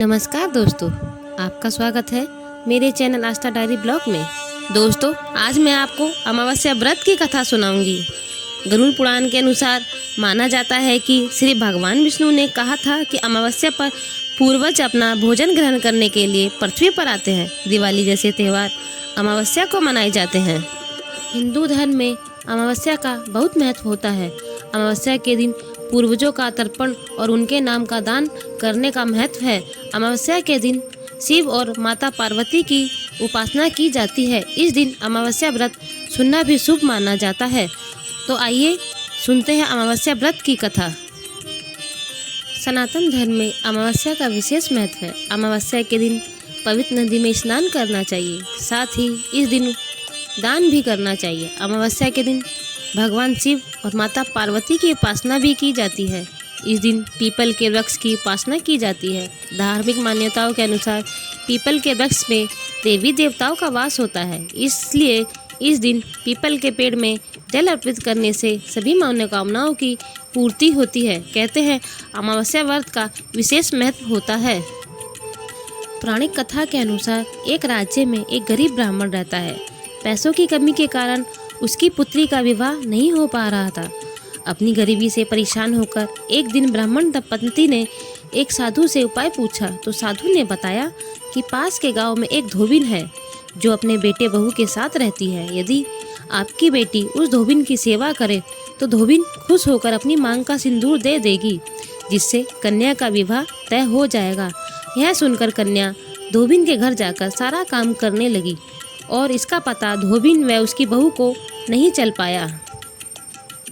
नमस्कार दोस्तों, आपका स्वागत है मेरे चैनल आस्था डायरी ब्लॉग में। दोस्तों, आज मैं आपको अमावस्या व्रत की कथा सुनाऊंगी। गरुड़ पुराण के अनुसार माना जाता है कि श्री भगवान विष्णु ने कहा था कि अमावस्या पर पूर्वज अपना भोजन ग्रहण करने के लिए पृथ्वी पर आते हैं। दिवाली जैसे त्यौहार अमावस्या को मनाए जाते हैं। हिंदू धर्म में अमावस्या का बहुत महत्व होता है। अमावस्या के दिन पूर्वजों का तर्पण और उनके नाम का दान करने का महत्व है। अमावस्या के दिन शिव और माता पार्वती की उपासना की जाती है। इस दिन अमावस्या व्रत सुनना भी शुभ माना जाता है। तो आइए सुनते हैं अमावस्या व्रत की कथा। सनातन धर्म में अमावस्या का विशेष महत्व है। अमावस्या के दिन पवित्र नदी में स्नान करना चाहिए, साथ ही इस दिन दान भी करना चाहिए। अमावस्या के दिन भगवान शिव और माता पार्वती की उपासना भी की जाती है। इस दिन पीपल के वृक्ष की उपासना की जाती है। धार्मिक मान्यताओं के अनुसार पीपल के वृक्ष में देवी देवताओं का वास होता है, इसलिए इस दिन पीपल के पेड़ में जल अर्पित करने से सभी मनोकामनाओं की पूर्ति होती है। कहते हैं अमावस्या व्रत का विशेष महत्व होता है। पौराणिक कथा के अनुसार एक राज्य में एक गरीब ब्राह्मण रहता है। पैसों की कमी के कारण उसकी पुत्री का विवाह नहीं हो पा रहा था। अपनी गरीबी से परेशान होकर एक दिन ब्राह्मण दंपति ने एक साधु से उपाय पूछा, तो साधु ने बताया कि पास के गांव में एक धोबिन है जो अपने बेटे बहू के साथ रहती है। यदि आपकी बेटी उस धोबिन की सेवा करे तो धोबिन खुश होकर अपनी मांग का सिंदूर दे देगी, जिससे कन्या का विवाह तय हो जाएगा। यह सुनकर कन्या धोबिन के घर जाकर सारा काम करने लगी और इसका पता धोबिन व उसकी बहू को नहीं चल पाया।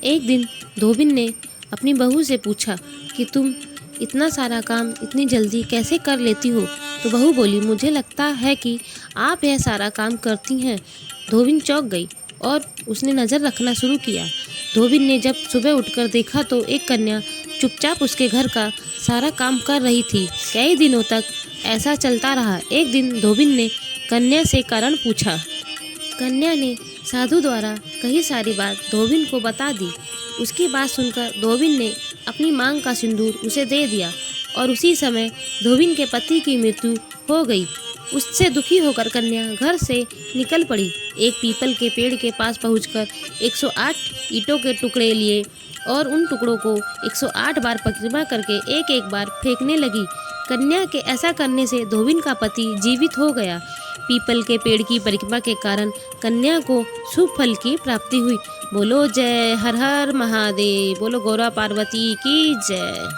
एक दिन धोबिन ने अपनी बहू से पूछा कि तुम इतना सारा काम इतनी जल्दी कैसे कर लेती हो? तो बहू बोली, मुझे लगता है कि आप यह सारा काम करती हैं। धोबिन चौंक गई और उसने नज़र रखना शुरू किया। धोबिन ने जब सुबह उठकर देखा तो एक कन्या चुपचाप उसके घर का सारा काम कर रही थी। कई दिनों तक ऐसा चलता रहा। एक दिन धोबिन ने कन्या से कारण पूछा। कन्या ने साधु द्वारा कही सारी बात धोबिन को बता दी। उसकी बात सुनकर धोबिन ने अपनी मांग का सिंदूर उसे दे दिया और उसी समय धोबिन के पति की मृत्यु हो गई। उससे दुखी होकर कन्या घर से निकल पड़ी। एक पीपल के पेड़ के पास पहुंचकर 108 ईंटों के टुकड़े लिए और उन टुकड़ों को 108 बार परिक्रमा करके एक एक बार फेंकने लगी। कन्या के ऐसा करने से धोबिन का पति जीवित हो गया। पीपल के पेड़ की परिक्रमा के कारण कन्या को शुभ फल की प्राप्ति हुई। बोलो जय हर हर महादेव, बोलो गौरा पार्वती की जय।